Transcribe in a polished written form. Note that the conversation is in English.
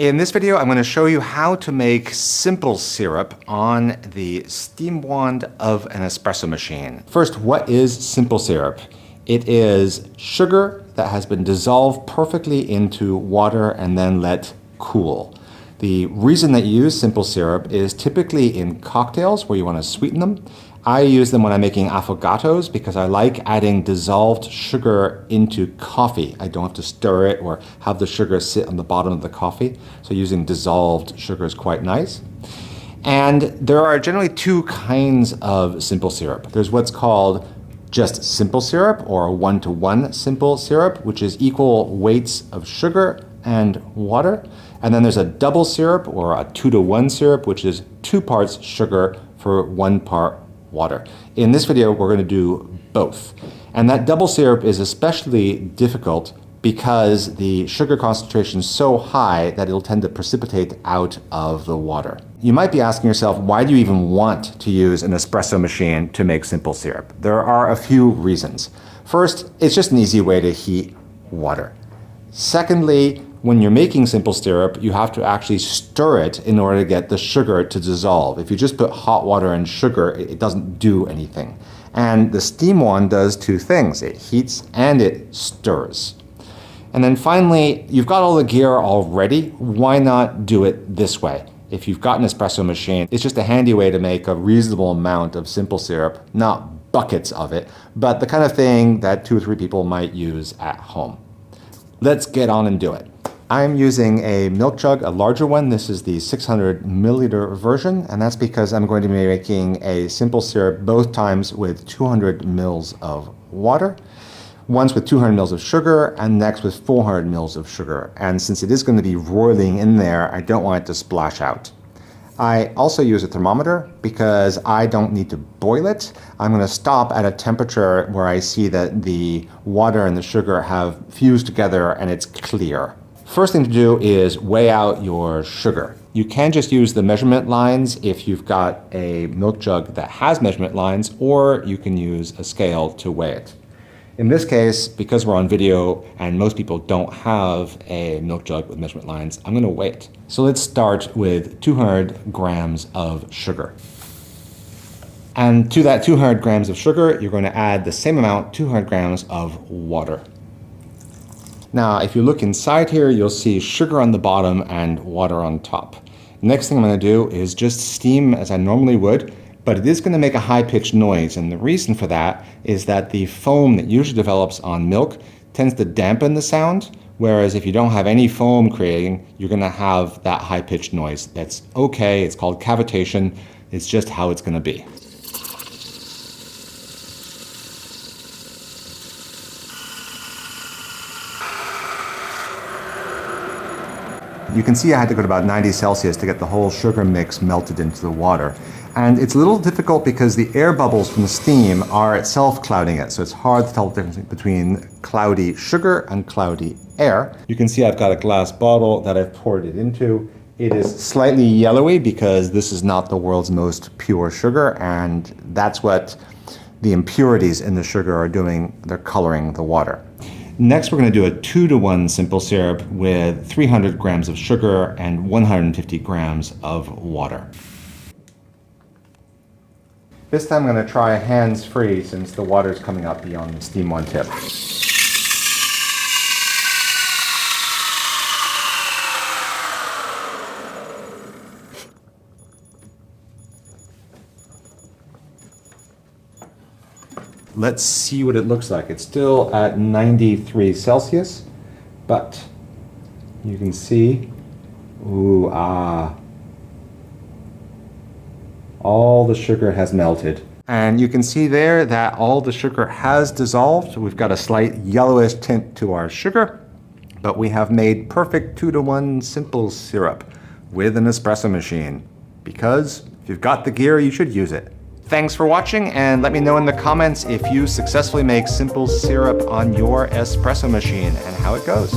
In this video, I'm going to show you how to make simple syrup on the steam wand of an espresso machine. First, what is simple syrup? It is sugar that has been dissolved perfectly into water and then let cool. The reason that you use simple syrup is typically in cocktails where you want to sweeten them. I use them when I'm making affogatos because I like adding dissolved sugar into coffee. I don't have to stir it or have the sugar sit on the bottom of the coffee. So using dissolved sugar is quite nice. And there are generally two kinds of simple syrup. There's what's called just simple syrup or 1-to-1 simple syrup, which is equal weights of sugar and water. And then there's a double syrup or a 2-to-1 syrup, which is 2 parts sugar for 1 part water. In this video, we're going to do both. And that double syrup is especially difficult because the sugar concentration is so high that it'll tend to precipitate out of the water. You might be asking yourself, why do you even want to use an espresso machine to make simple syrup? There are a few reasons. First, it's just an easy way to heat water. Secondly, when you're making simple syrup, you have to actually stir it in order to get the sugar to dissolve. If you just put hot water and sugar, it doesn't do anything. And the steam wand does two things. It heats and it stirs. And then finally, you've got all the gear already. Why not do it this way? If you've got an espresso machine, it's just a handy way to make a reasonable amount of simple syrup, not buckets of it, but the kind of thing that 2 or 3 people might use at home. Let's get on and do it. I'm using a milk jug, a larger one. This is the 600 milliliter version, and that's because I'm going to be making a simple syrup both times with 200 mils of water. Once with 200 mils of sugar, and next with 400 mils of sugar. And since it is going to be roiling in there, I don't want it to splash out. I also use a thermometer because I don't need to boil it. I'm going to stop at a temperature where I see that the water and the sugar have fused together and it's clear. First thing to do is weigh out your sugar. You can just use the measurement lines if you've got a milk jug that has measurement lines, or you can use a scale to weigh it. In this case, because we're on video and most people don't have a milk jug with measurement lines, I'm going to weigh it. So let's start with 200 grams of sugar. And to that 200 grams of sugar, you're going to add the same amount, 200 grams of water. Now, if you look inside here, you'll see sugar on the bottom and water on top. Next thing I'm going to do is just steam as I normally would, but it is going to make a high-pitched noise, and the reason for that is that the foam that usually develops on milk tends to dampen the sound, whereas if you don't have any foam creating, you're going to have that high-pitched noise. That's okay, it's called cavitation, it's just how it's going to be. You can see I had to go to about 90 Celsius to get the whole sugar mix melted into the water. And it's a little difficult because the air bubbles from the steam are itself clouding it. So it's hard to tell the difference between cloudy sugar and cloudy air. You can see I've got a glass bottle that I've poured it into. It is slightly yellowy because this is not the world's most pure sugar, and that's what the impurities in the sugar are doing. They're coloring the water. Next, we're going to do a 2-to-1 simple syrup with 300 grams of sugar and 150 grams of water. This time I'm going to try hands-free since the water is coming up beyond the steam wand tip. Let's see what it looks like. It's still at 93 Celsius, but you can see, all the sugar has melted. And you can see there that all the sugar has dissolved. We've got a slight yellowish tint to our sugar, but we have made perfect 2-to-1 simple syrup with an espresso machine. Because if you've got the gear, you should use it. Thanks for watching, and let me know in the comments if you successfully make simple syrup on your espresso machine and how it goes.